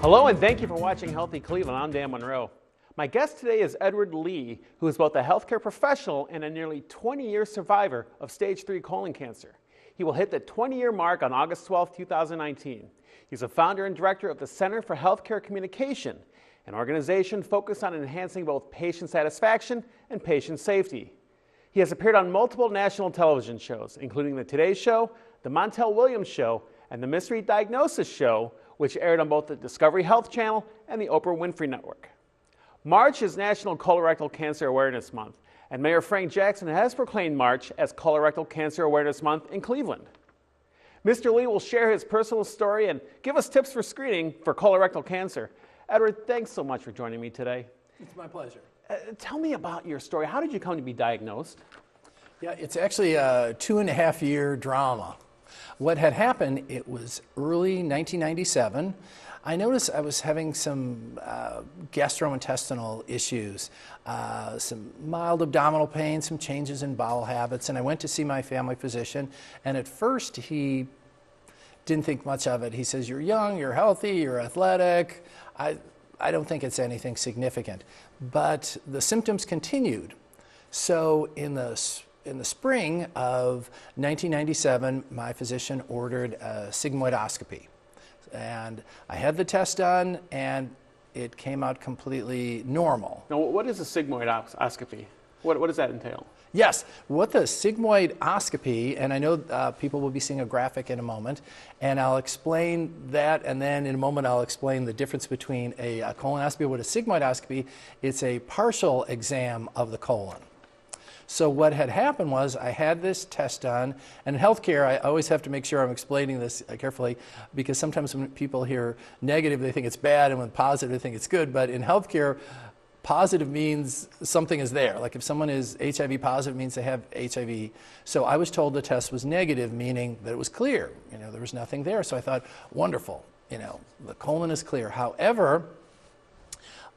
Hello and thank you for watching Healthy Cleveland. I'm Dan Monroe. My guest today is Edward Leigh, who is both a healthcare professional and a nearly 20-year survivor of stage 3 colon cancer. He will hit the 20-year mark on August 12, 2019. He's a founder and director of the Center for Healthcare Communication, an organization focused on enhancing both patient satisfaction and patient safety. He has appeared on multiple national television shows, including The Today Show, The Montel Williams Show, and The Mystery Diagnosis Show, which aired on both the Discovery Health Channel and the Oprah Winfrey Network. March is National Colorectal Cancer Awareness Month, and Mayor Frank Jackson has proclaimed March as Colorectal Cancer Awareness Month in Cleveland. Mr. Leigh will share his personal story and give us tips for screening for colorectal cancer. Edward, thanks so much for joining me today. It's my pleasure. Tell me about your story. How did you come to be diagnosed? Yeah, it's actually a 2.5-year drama. What had happened, it was early 1997. I noticed I was having some gastrointestinal issues, some mild abdominal pain, some changes in bowel habits, and I went to see my family physician, and at first he didn't think much of it. He says, "You're young, you're healthy, you're athletic. I don't think it's anything significant." But the symptoms continued. So in the spring of 1997, my physician ordered a sigmoidoscopy. And I had the test done, and it came out completely normal. Now, what is a sigmoidoscopy? What does that entail? Yes, what the sigmoidoscopy, and I know people will be seeing a graphic in a moment, and I'll explain that, and then in a moment I'll explain the difference between a colonoscopy. What a sigmoidoscopy, it's a partial exam of the colon. So what had happened was I had this test done, and in healthcare I always have to make sure I'm explaining this carefully, because sometimes when people hear negative they think it's bad, and when positive they think it's good. But in healthcare, positive means something is there. Like if someone is HIV positive, it means they have HIV. So I was told the test was negative, meaning that it was clear. There was nothing there. So I thought, wonderful, the colon is clear. However,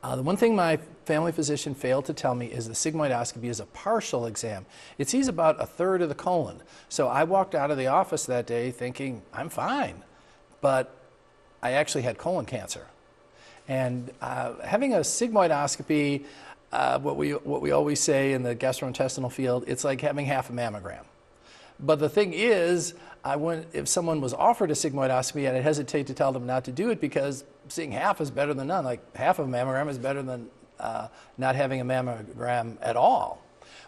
the one thing my family physician failed to tell me is the sigmoidoscopy is a partial exam. It sees about a third of the colon. So I walked out of the office that day thinking, I'm fine, but I actually had colon cancer. And having a sigmoidoscopy, what we always say in the gastrointestinal field, it's like having half a mammogram. But the thing is, if someone was offered a sigmoidoscopy, I'd hesitate to tell them not to do it, because seeing half is better than none. Like half of a mammogram is better than not having a mammogram at all.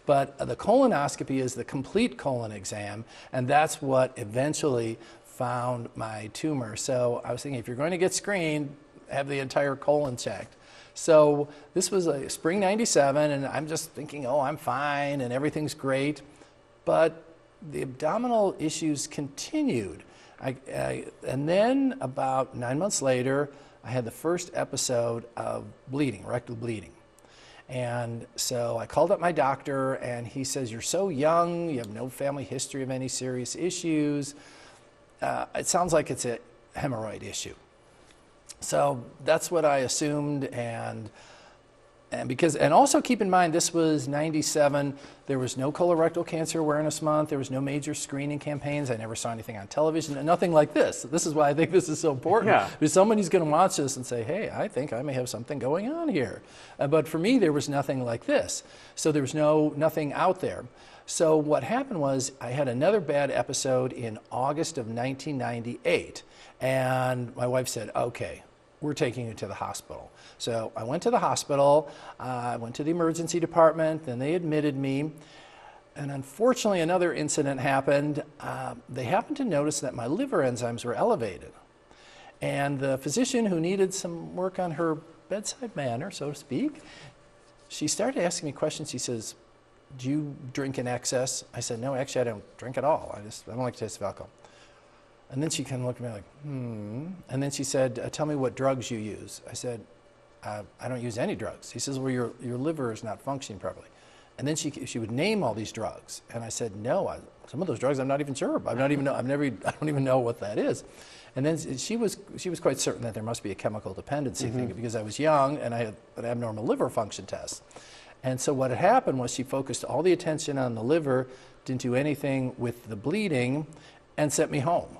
But the colonoscopy is the complete colon exam, and that's what eventually found my tumor. So I was thinking, if you're going to get screened, have the entire colon checked. So this was spring '97, and I'm just thinking, oh, I'm fine and everything's great. But the abdominal issues continued. And then about 9 months later, I had the first episode of bleeding, rectal bleeding. And so I called up my doctor, and he says, "You're so young, you have no family history of any serious issues. It sounds like it's a hemorrhoid issue." So that's what I assumed, and also keep in mind, this was '97. There was no Colorectal Cancer Awareness Month. There was no major screening campaigns. I never saw anything on television, and nothing like this. This is why I think this is so important. Yeah. Because somebody's going to watch this and say, "Hey, I think I may have something going on here." But for me, there was nothing like this. So there was nothing out there. So what happened was I had another bad episode in August of 1998, and my wife said, "Okay, we're taking you to the hospital." So I went to the hospital, I went to the emergency department, then they admitted me, and unfortunately another incident happened. They happened to notice that my liver enzymes were elevated. And the physician, who needed some work on her bedside manner, so to speak, she started asking me questions. She says, "Do you drink in excess?" I said, "No, actually I don't drink at all. I don't like the taste of alcohol." And then she kind of looked at me like, And then she said, "Tell me what drugs you use." I said, "I don't use any drugs." He says, "Well, your liver is not functioning properly." And then she would name all these drugs. And I said, "No, some of those drugs I'm not even sure. I don't even know what that is." And then she was quite certain that there must be a chemical dependency thing, because I was young and I had an abnormal liver function test. And so what had happened was she focused all the attention on the liver, didn't do anything with the bleeding, and sent me home.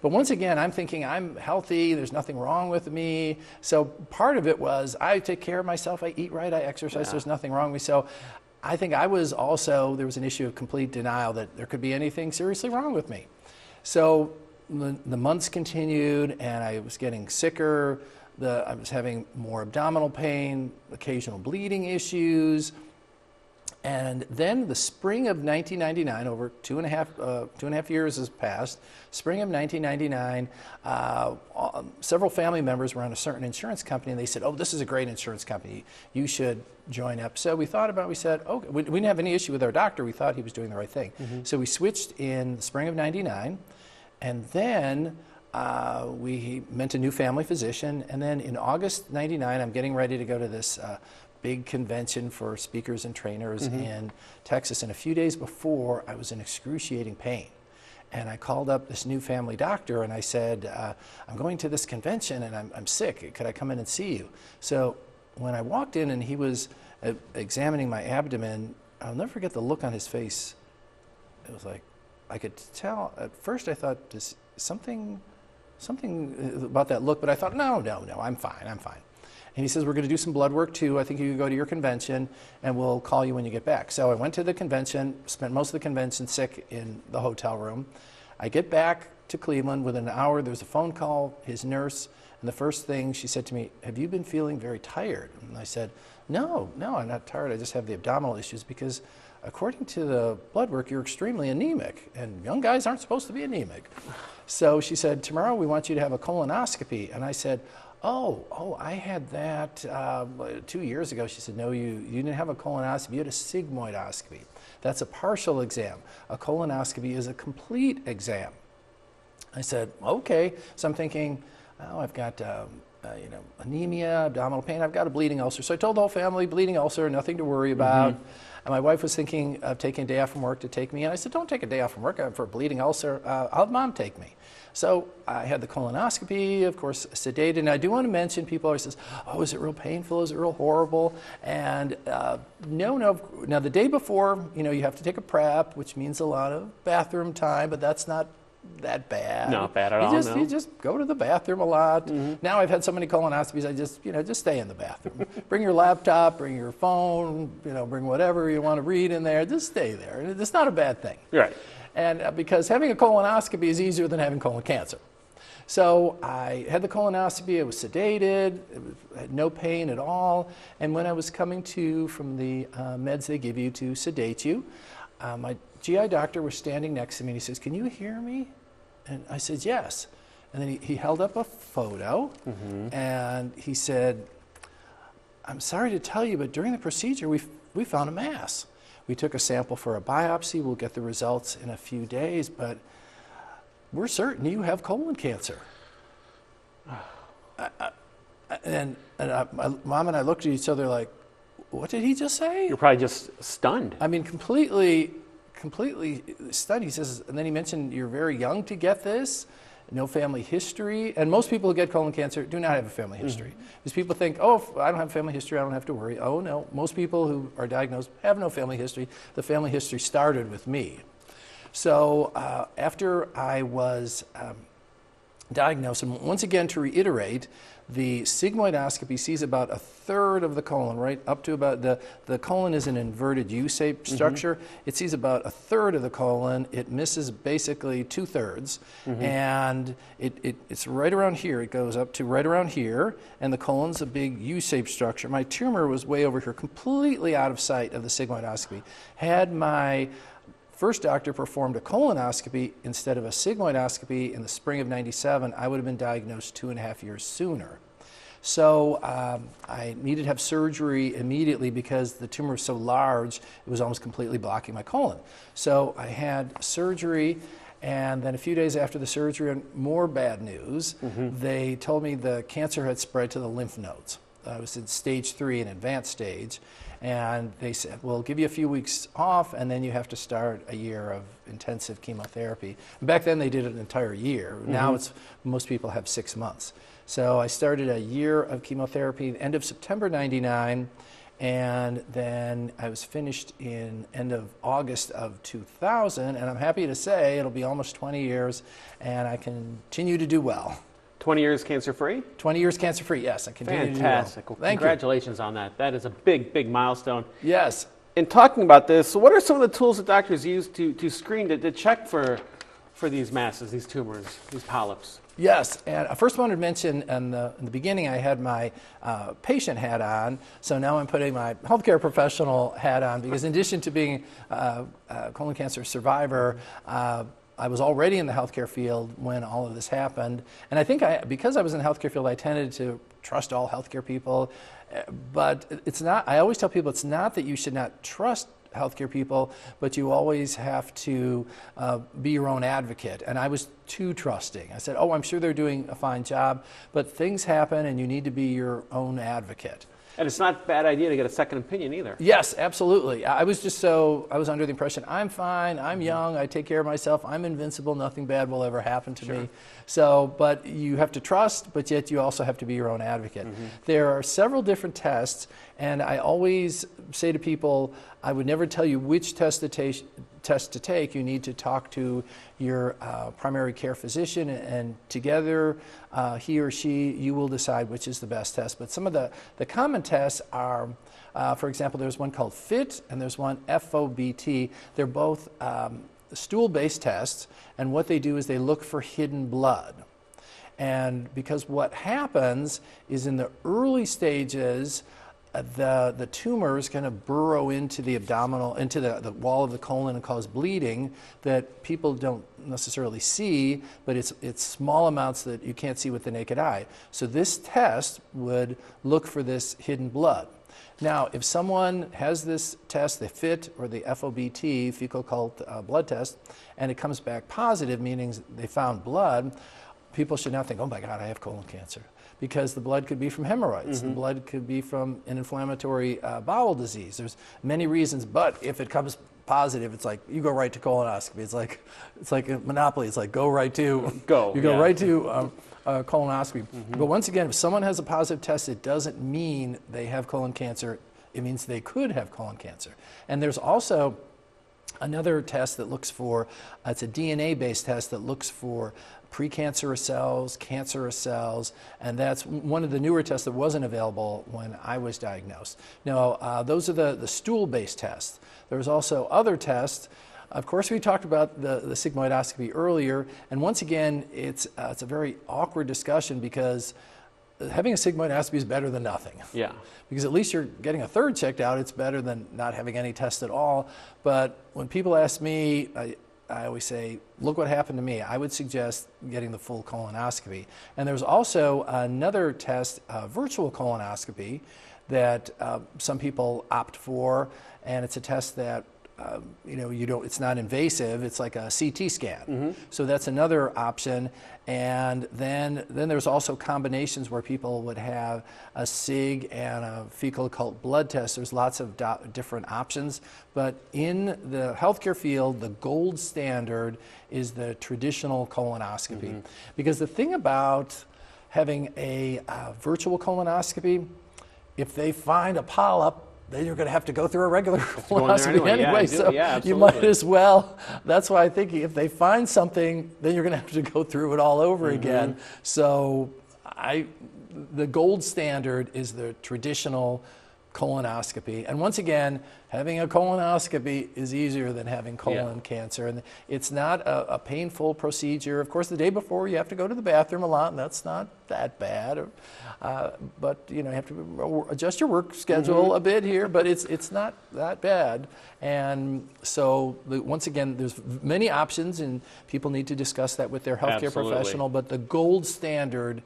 But once again, I'm thinking I'm healthy, there's nothing wrong with me. So part of it was I take care of myself, I eat right, I exercise, there's nothing wrong with me. So I think I was also, there was an issue of complete denial that there could be anything seriously wrong with me. So the months continued and I was getting sicker. I was having more abdominal pain, occasional bleeding issues. And then the spring of 1999, over two and a half years has passed, spring of 1999, several family members were on a certain insurance company and they said, oh, this is a great insurance company. You should join up. So we thought about it, we said, okay, we didn't have any issue with our doctor. We thought he was doing the right thing. So we switched in the spring of 99 and then we met a new family physician. And then in August 99, I'm getting ready to go to this big convention for speakers and trainers in Texas. And a few days before, I was in excruciating pain. And I called up this new family doctor and I said, I'm going to this convention and I'm sick. Could I come in and see you? So when I walked in and he was examining my abdomen, I'll never forget the look on his face. It was like, I could tell, at first I thought, there's something about that look, but I thought, no, I'm fine. And he says, we're going to do some blood work too. I think you can go to your convention and we'll call you when you get back. So I went to the convention, spent most of the convention sick in the hotel room. I get back to Cleveland. Within an hour, there's a phone call, his nurse, and the first thing she said to me, have you been feeling very tired? And I said, no, I'm not tired. I just have the abdominal issues because according to the blood work, you're extremely anemic, and young guys aren't supposed to be anemic. So she said, tomorrow we want you to have a colonoscopy. And I said, oh, I had that 2 years ago. She said, no, you didn't have a colonoscopy, you had a sigmoidoscopy. That's a partial exam. A colonoscopy is a complete exam. I said, okay. So I'm thinking, oh, I've got anemia, abdominal pain, I've got a bleeding ulcer. So I told the whole family, bleeding ulcer, nothing to worry about. And my wife was thinking of taking a day off from work to take me. And I said, don't take a day off from work for a bleeding ulcer. I'll have Mom take me. So I had the colonoscopy, of course, sedated. And I do want to mention, people always says, oh, is it real painful? Is it real horrible? And no. Now, the day before, you have to take a prep, which means a lot of bathroom time, but that's not that bad. Not bad at all, no. You just go to the bathroom a lot. Now I've had so many colonoscopies, I just stay in the bathroom. Bring your laptop, bring your phone, bring whatever you want to read in there, just stay there. It's not a bad thing. Right. And because having a colonoscopy is easier than having colon cancer. So I had the colonoscopy, I was sedated, I had no pain at all. And when I was coming to from the meds they give you to sedate you, my GI doctor was standing next to me and he says, can you hear me? And I said, yes. And then he held up a photo and he said, I'm sorry to tell you, but during the procedure, we found a mass. We took a sample for a biopsy. We'll get the results in a few days, but we're certain you have colon cancer. And Mom and I looked at each other like, what did he just say? You're probably just stunned. I mean, completely stunned. He says, and then he mentioned you're very young to get this, no family history. And most people who get colon cancer do not have a family history. Because people think, oh, if I don't have family history, I don't have to worry. Oh, no. Most people who are diagnosed have no family history. The family history started with me. So after I was diagnosed, and once again to reiterate, the sigmoidoscopy sees about a third of the colon, right up to about the colon is an inverted U-shaped structure. It sees about a third of the colon. It misses basically 2/3, and it's right around here. It goes up to right around here, and the colon's a big U-shaped structure. My tumor was way over here, completely out of sight of the sigmoidoscopy. Had my first doctor performed a colonoscopy instead of a sigmoidoscopy in the spring of '97, I would have been diagnosed 2.5 years sooner. So I needed to have surgery immediately because the tumor was so large, it was almost completely blocking my colon. So I had surgery, and then a few days after the surgery, and more bad news, they told me the cancer had spread to the lymph nodes. I was in stage 3, an advanced stage. And they said, we'll give you a few weeks off, and then you have to start a year of intensive chemotherapy. And back then, they did an entire year. Now, most people have 6 months. So I started a year of chemotherapy, end of September '99, And then I was finished in end of August of 2000, and I'm happy to say it'll be almost 20 years, and I continue to do well. 20 years cancer-free? 20 years cancer-free, yes. I continue Fantastic. to do well. Well, congratulations on that. That is a big, big milestone. Yes. In talking about this, what are some of the tools that doctors use to screen, to check for these masses, these tumors, these polyps? Yes, and I first wanted to mention in the beginning I had my patient hat on, so now I'm putting my healthcare professional hat on, because in addition to being a colon cancer survivor, I was already in the healthcare field when all of this happened. And I think because I was in the healthcare field, I tended to trust all healthcare people. But it's not, I always tell people it's not that you should not trust healthcare people, but you always have to be your own advocate. And I was too trusting. I said, oh, I'm sure they're doing a fine job, but things happen and you need to be your own advocate. And it's not a bad idea to get a second opinion either. Yes, absolutely. I was under the impression, I'm fine, I'm young, I take care of myself, I'm invincible, nothing bad will ever happen to me. So, but you have to trust, but yet you also have to be your own advocate. There are several different tests, and I always say to people, I would never tell you which test to take. You need to talk to your primary care physician, and together he or she, you will decide which is the best test. But some of the common tests are, for example, there's one called FIT and there's one FOBT. They're both stool-based tests, and what they do is they look for hidden blood. And because what happens is in the early stages, the tumor is going to burrow into the abdominal, into the wall of the colon and cause bleeding that people don't necessarily see, but it's small amounts that you can't see with the naked eye. So this test would look for this hidden blood. Now, if someone has this test, the FIT or the FOBT, fecal occult blood test, and it comes back positive, meaning they found blood, people should not think, oh my God, I have colon cancer. Because the blood could be from hemorrhoids, the blood could be from an inflammatory bowel disease. There's many reasons, but if it comes positive, it's like you go right to colonoscopy. It's like a monopoly. It's like go right to right to colonoscopy. But once again, if someone has a positive test, it doesn't mean they have colon cancer. It means they could have colon cancer. And there's also another test that looks for, it's a DNA-based test that looks for precancerous cells, cancerous cells, and that's one of the newer tests that wasn't available when I was diagnosed. Now, those are the stool-based tests. There's also other tests. Of course, we talked about the sigmoidoscopy earlier, and once again, it's a very awkward discussion because having a sigmoidoscopy is better than nothing. Yeah. Because at least you're getting a third checked out. It's better than not having any test at all. But when people ask me, I always say, look what happened to me. I would suggest getting the full colonoscopy. And there's also another test, virtual colonoscopy, that some people opt for, and it's a test that it's not invasive. It's like a CT scan. So that's another option. And then there's also combinations where people would have a SIG and a fecal occult blood test. There's lots of different options. But in the healthcare field, the gold standard is the traditional colonoscopy. Because the thing about having a virtual colonoscopy, if they find a polyp, then you're going to have to go through a regular colonoscopy anyway. So you might as well. That's why I think if they find something, then you're going to have to go through it all over again. So the gold standard is the traditional colonoscopy. And once again, having a colonoscopy is easier than having colon cancer. And it's not a painful procedure. Of course, the day before you have to go to the bathroom a lot, and that's not that bad. But you have to adjust your work schedule a bit here, but it's not that bad. And so once again, there's many options, and people need to discuss that with their healthcare professional, but the gold standard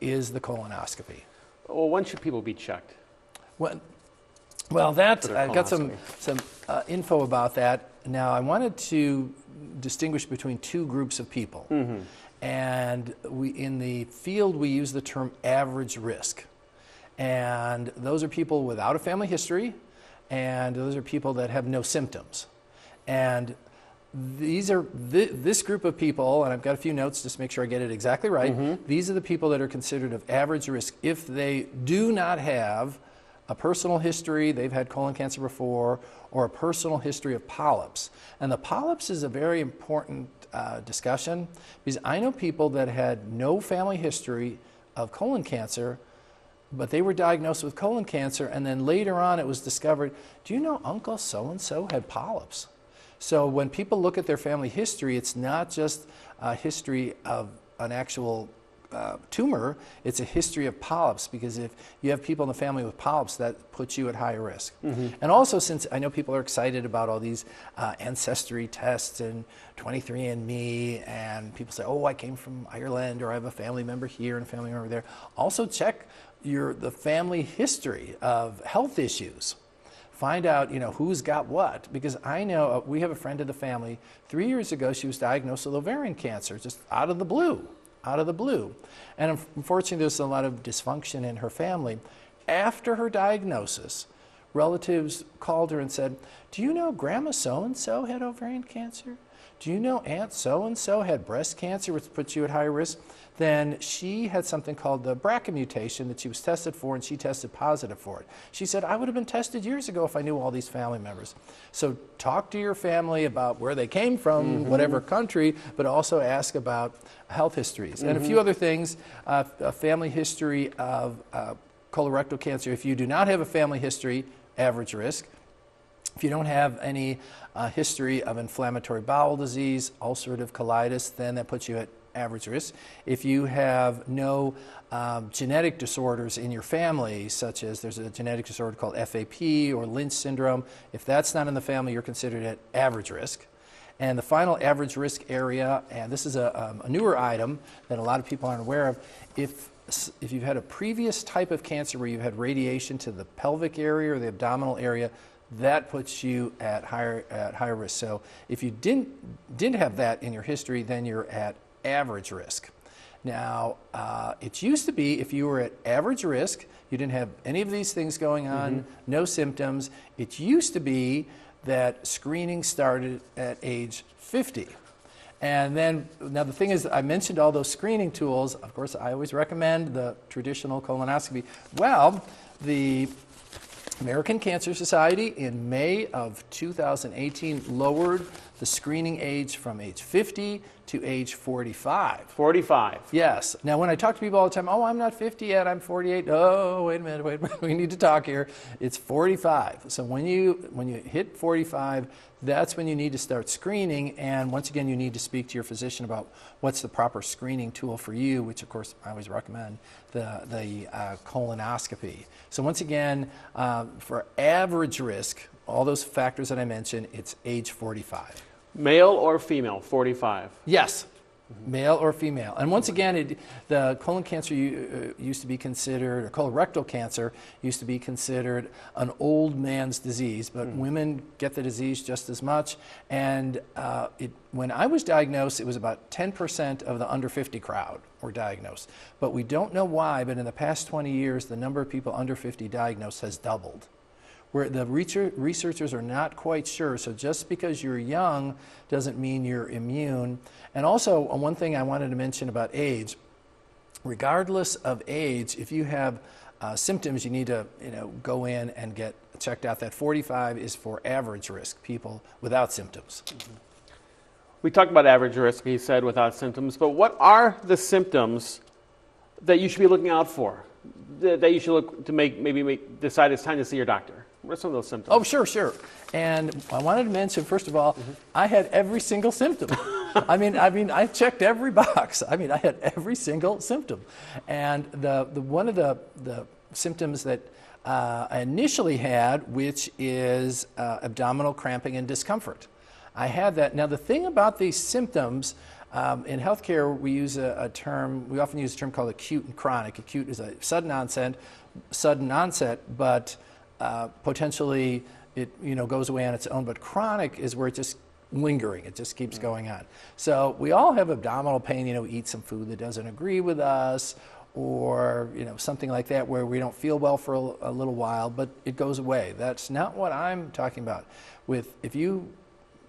is the colonoscopy. Well, when should people be checked? Well, I've got some info about that. Now, I wanted to distinguish between two groups of people. And in the field, we use the term average risk. And those are people without a family history, and those are people that have no symptoms. And this group of people, and I've got a few notes just to make sure I get it exactly right, these are the people that are considered of average risk if they do not have a personal history, they've had colon cancer before, or a personal history of polyps. And the polyps is a very important discussion, because I know people that had no family history of colon cancer, but they were diagnosed with colon cancer, and then later on it was discovered, do you know Uncle so-and-so had polyps? So when people look at their family history, it's not just a history of an actual tumor, it's a history of polyps, because if you have people in the family with polyps, that puts you at higher risk. And also, since I know people are excited about all these ancestry tests and 23andMe, and people say, oh, I came from Ireland, or I have a family member here and a family member there, also check the family history of health issues. Find out, who's got what, because I know we have a friend of the family. 3 years ago, she was diagnosed with ovarian cancer, just out of the blue. And unfortunately, there's a lot of dysfunction in her family. After her diagnosis, relatives called her and said, do you know Grandma so-and-so had ovarian cancer? Do you know Aunt so-and-so had breast cancer, which puts you at high risk? Then she had something called the BRCA mutation that she was tested for, and she tested positive for it. She said, I would have been tested years ago if I knew all these family members. So talk to your family about where they came from, whatever country, but also ask about health histories. And a few other things, a family history of colorectal cancer. If you do not have a family history, average risk. If you don't have any history of inflammatory bowel disease, ulcerative colitis, then that puts you at average risk. If you have no genetic disorders in your family, such as there's a genetic disorder called FAP or Lynch syndrome, if that's not in the family, you're considered at average risk. And the final average risk area, and this is a newer item that a lot of people aren't aware of, if you've had a previous type of cancer where you've had radiation to the pelvic area or the abdominal area, that puts you at higher risk. So if you didn't have that in your history, then you're at average risk. Now, it used to be if you were at average risk, you didn't have any of these things going on, no symptoms, it used to be that screening started at age 50. And then, now the thing is, I mentioned all those screening tools. Of course, I always recommend the traditional colonoscopy. Well, the American Cancer Society in May of 2018 lowered the screening age from age 50 to age 45. 45. Yes. Now, when I talk to people all the time, oh, I'm not 50 yet, I'm 48. Oh, wait a minute, we need to talk here. It's 45. So when you hit 45, that's when you need to start screening. And once again, you need to speak to your physician about what's the proper screening tool for you, which of course I always recommend the colonoscopy. So once again, for average risk, all those factors that I mentioned, it's age 45. Male or female, 45? Yes, male or female. And once again, the colon cancer used to be considered, or colorectal cancer used to be considered an old man's disease, but women get the disease just as much. And when I was diagnosed, it was about 10% of the under 50 crowd were diagnosed. But we don't know why, but in the past 20 years, the number of people under 50 diagnosed has doubled. Where the researchers are not quite sure. So just because you're young doesn't mean you're immune. And also, one thing I wanted to mention about age, regardless of age, if you have symptoms, you need to go in and get checked out. That 45 is for average risk, people without symptoms. We talked about average risk, he said, without symptoms, but what are the symptoms that you should be looking out for, that you should look to maybe decide it's time to see your doctor? What are some of those symptoms? Oh, sure. And I wanted to mention, first of all, I had every single symptom. I mean, I checked every box. I had every single symptom. And one of the symptoms that I initially had, which is abdominal cramping and discomfort. I had that. Now, the thing about these symptoms, in healthcare, we often use a term called acute and chronic. Acute is a sudden onset, but potentially it goes away on its own. But chronic is where it's just lingering. It just keeps going on. So we all have abdominal pain. We eat some food that doesn't agree with us, or something like that, where we don't feel well for a little while, but it goes away. That's not what I'm talking about. If you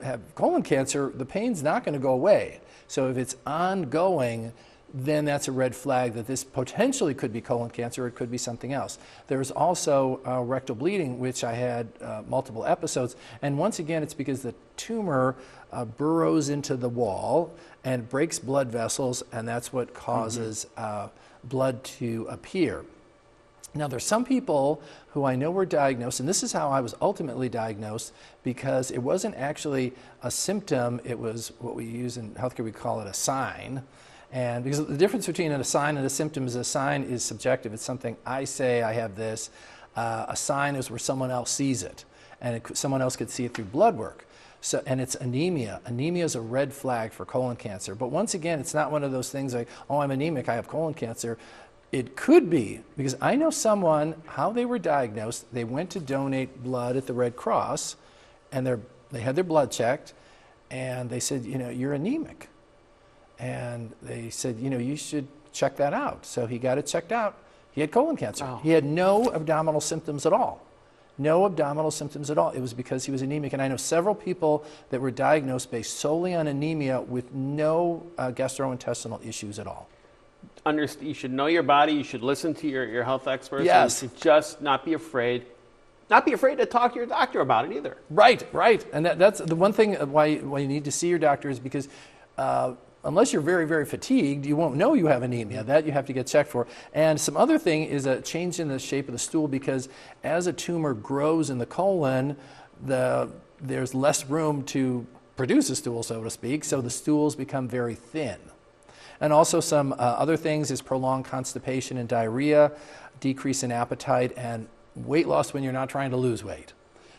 have colon cancer, the pain's not going to go away. So if it's ongoing, then that's a red flag that this potentially could be colon cancer or it could be something else. There's also rectal bleeding, which I had multiple episodes. And once again, it's because the tumor burrows into the wall and breaks blood vessels, and that's what causes blood to appear. Now, there's some people who I know were diagnosed, and this is how I was ultimately diagnosed, because it wasn't actually a symptom, it was what we use in healthcare, we call it a sign. And because the difference between a sign and a symptom is a sign is subjective. It's something I say, I have this. A sign is where someone else sees it, and someone else could see it through blood work. So, and it's anemia. Anemia is a red flag for colon cancer. But once again, it's not one of those things like, oh, I'm anemic, I have colon cancer. It could be, because I know someone, how they were diagnosed, they went to donate blood at the Red Cross, and they had their blood checked, and they said, you know, you're anemic. And they said, you know, you should check that out. So he got it checked out. He had colon cancer. Wow. He had no abdominal symptoms at all. No abdominal symptoms at all. It was because he was anemic. And I know several people that were diagnosed based solely on anemia with no gastrointestinal issues at all. You should know your body. You should listen to your health experts. Yes. And you should just not be afraid. Not be afraid to talk to your doctor about it either. Right, right. And that's the one thing why you need to see your doctor is because unless you're very, very fatigued, you won't know you have anemia. That you have to get checked for. And some other thing is a change in the shape of the stool, because as a tumor grows in the colon, there's less room to produce a stool, so to speak, so the stools become very thin. And also some other things is prolonged constipation and diarrhea, decrease in appetite, and weight loss when you're not trying to lose weight.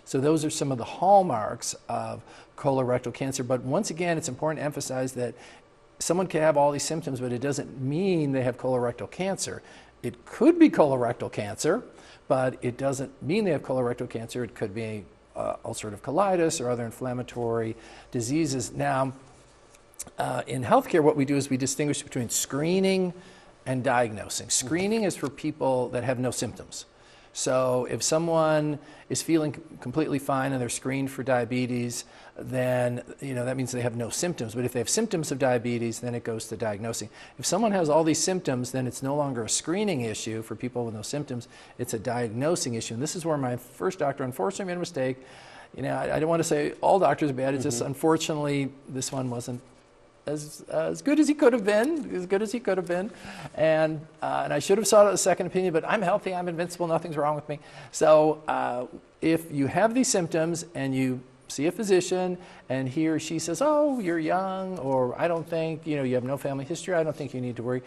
So those are some of the hallmarks of colorectal cancer. But once again, it's important to emphasize that someone can have all these symptoms, but it doesn't mean they have colorectal cancer. It could be colorectal cancer, but it doesn't mean they have colorectal cancer. It could be ulcerative colitis or other inflammatory diseases. Now, in healthcare, what we do is we distinguish between screening and diagnosing. Screening is for people that have no symptoms. So if someone is feeling completely fine and they're screened for diabetes, then that means they have no symptoms. But if they have symptoms of diabetes, then it goes to diagnosing. If someone has all these symptoms, then it's no longer a screening issue for people with no symptoms. It's a diagnosing issue. And this is where my first doctor unfortunately made a mistake. I don't want to say all doctors are bad. It's just unfortunately this one wasn't as good as he could have been, and I should have sought a second opinion, but I'm healthy, I'm invincible, nothing's wrong with me. So if you have these symptoms and you see a physician and he or she says, oh, you're young, or I don't think, you have no family history, I don't think you need to worry.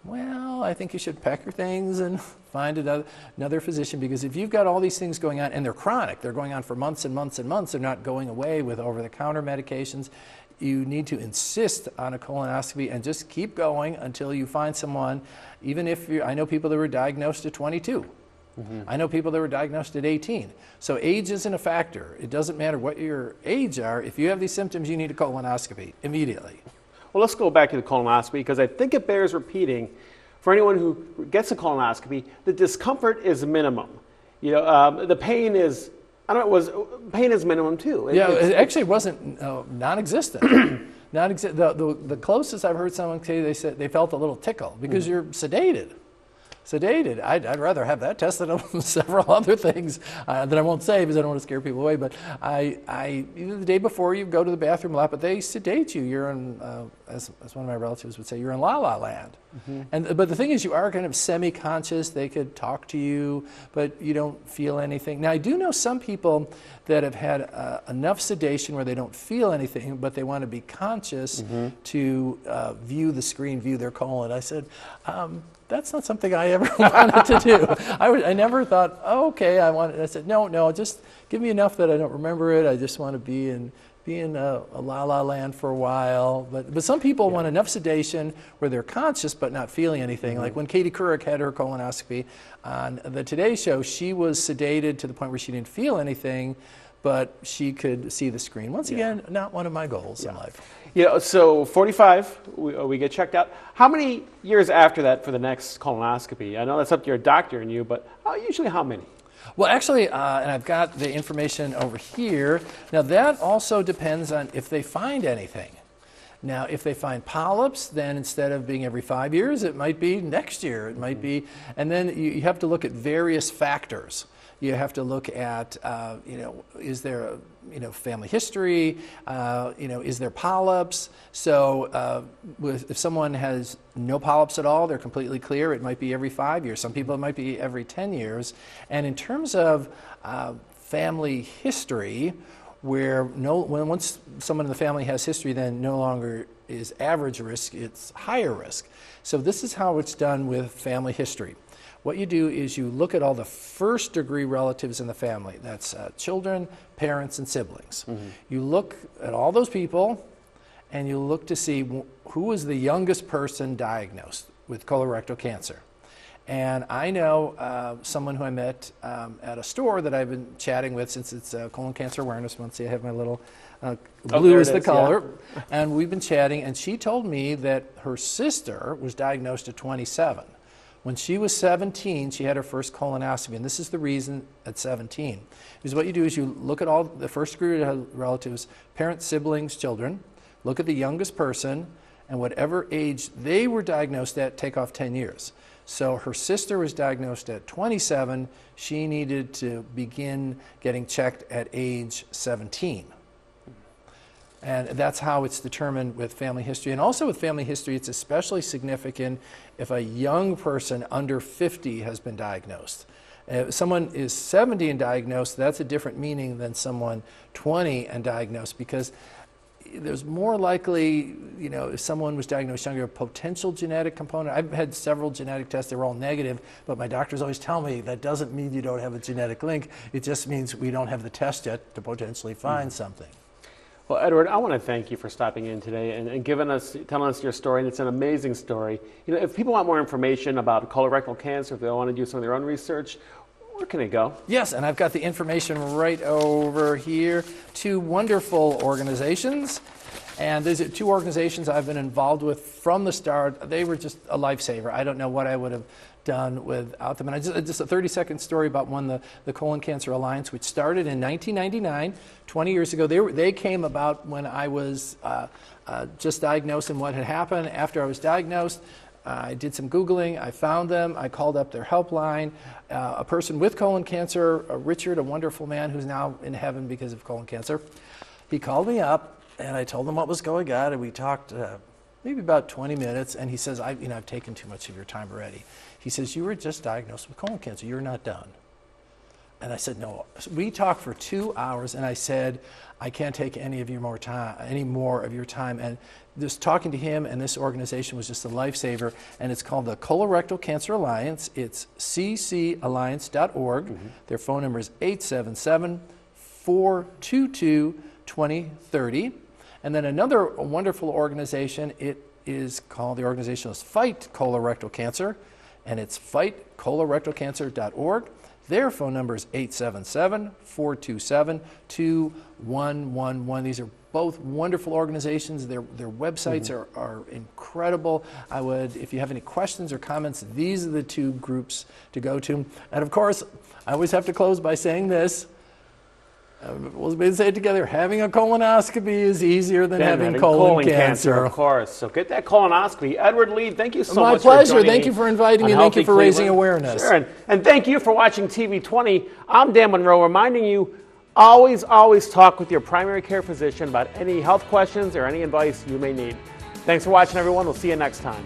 Well, I think you should pack your things and find another physician, because if you've got all these things going on and they're chronic, they're going on for months and months and months, they're not going away with over-the-counter medications, you need to insist on a colonoscopy and just keep going until you find someone, even if I know people that were diagnosed at 22. I know people that were diagnosed at 18. So age isn't a factor. It doesn't matter what your age are. If you have these symptoms, you need a colonoscopy immediately. Well, let's go back to the colonoscopy, because I think it bears repeating for anyone who gets a colonoscopy, the discomfort is minimum. The pain is, pain is minimum too. It actually wasn't non-existent. The closest I've heard someone say, they said they felt a little tickle because you're sedated. I'd rather have that tested on several other things that I won't say because I don't want to scare people away. But the day before you go to the bathroom a lot, but they sedate you. You're in, as one of my relatives would say, you're in la la land. But the thing is, you are kind of semi-conscious. They could talk to you, but you don't feel anything. Now, I do know some people that have had enough sedation where they don't feel anything, but they want to be conscious to view the screen, view their colon. I said, that's not something I ever wanted to do. I never thought, okay, I said, no, just give me enough that I don't remember it. I just want to be in a la-la land for a while. But some people want enough sedation where they're conscious but not feeling anything. Like when Katie Couric had her colonoscopy on the Today Show, she was sedated to the point where she didn't feel anything, but she could see the screen. Once again, not one of my goals in life. So 45, we get checked out. How many years after that for the next colonoscopy? I know that's up to your doctor and you, but usually how many? Well, actually, and I've got the information over here. Now, that also depends on if they find anything. Now, if they find polyps, then instead of being every 5 years, it might be next year. It might be, and then you have to look at various factors. You have to look at, is there, family history? Is there polyps? So if someone has no polyps at all, they're completely clear, it might be every 5 years. Some people, it might be every 10 years. And in terms of family history, once someone in the family has history, then no longer is average risk, it's higher risk. So this is how it's done with family history. What you do is you look at all the first degree relatives in the family. That's children, parents, and siblings. You look at all those people and you look to see who was the youngest person diagnosed with colorectal cancer. And I know someone who I met at a store that I've been chatting with since it's Colon Cancer Awareness Month. See, I have my little blue is the color. Yeah. And we've been chatting, and she told me that her sister was diagnosed at 27. When she was 17, she had her first colonoscopy, and this is the reason at 17. Because what you do is you look at all the first degree relatives, parents, siblings, children, look at the youngest person, and whatever age they were diagnosed at, take off 10 years. So her sister was diagnosed at 27. She needed to begin getting checked at age 17. And that's how it's determined with family history. And also with family history, it's especially significant if a young person under 50 has been diagnosed. If someone is 70 and diagnosed, that's a different meaning than someone 20 and diagnosed, because there's more likely, if someone was diagnosed younger, a potential genetic component. I've had several genetic tests, they were all negative, but my doctors always tell me that doesn't mean you don't have a genetic link. It just means we don't have the test yet to potentially find something. Well, Edward, I want to thank you for stopping in today and telling us your story, and it's an amazing story. If people want more information about colorectal cancer, if they want to do some of their own research, where can they go? Yes, and I've got the information right over here. 2 wonderful organizations. And these are 2 organizations I've been involved with from the start. They were just a lifesaver. I don't know what I would have done without them. And just a 30-second story about one, the Colon Cancer Alliance, which started in 1999, 20 years ago. They came about when I was just diagnosed, and what had happened after I was diagnosed. I did some Googling, I found them, I called up their helpline. A person with colon cancer, Richard, a wonderful man who's now in heaven because of colon cancer, he called me up and I told him what was going on, and we talked maybe about 20 minutes, and he says, I've taken too much of your time already. He says, you were just diagnosed with colon cancer, you're not done. And I said, no. We talked for 2 hours, and I said, I can't take any more of your time. And just talking to him and this organization was just a lifesaver. And it's called the Colorectal Cancer Alliance. It's ccalliance.org. Their phone number is 877-422-2030. And then another wonderful organization, the organization is Fight Colorectal Cancer, and it's fightcolorectalcancer.org. Their phone number is 877-427-2111. These are both wonderful organizations. Their websites are incredible. If you have any questions or comments, these are the 2 groups to go to. And of course, I always have to close by saying this. We'll say it together. Having a colonoscopy is easier than having colon cancer. Of course. So get that colonoscopy. Edward Leigh, thank you so much. My pleasure. Thank you for inviting me. Thank you for raising awareness. Sure. And thank you for watching TV20. I'm Dan Monroe, reminding you, always talk with your primary care physician about any health questions or any advice you may need. Thanks for watching, everyone. We'll see you next time.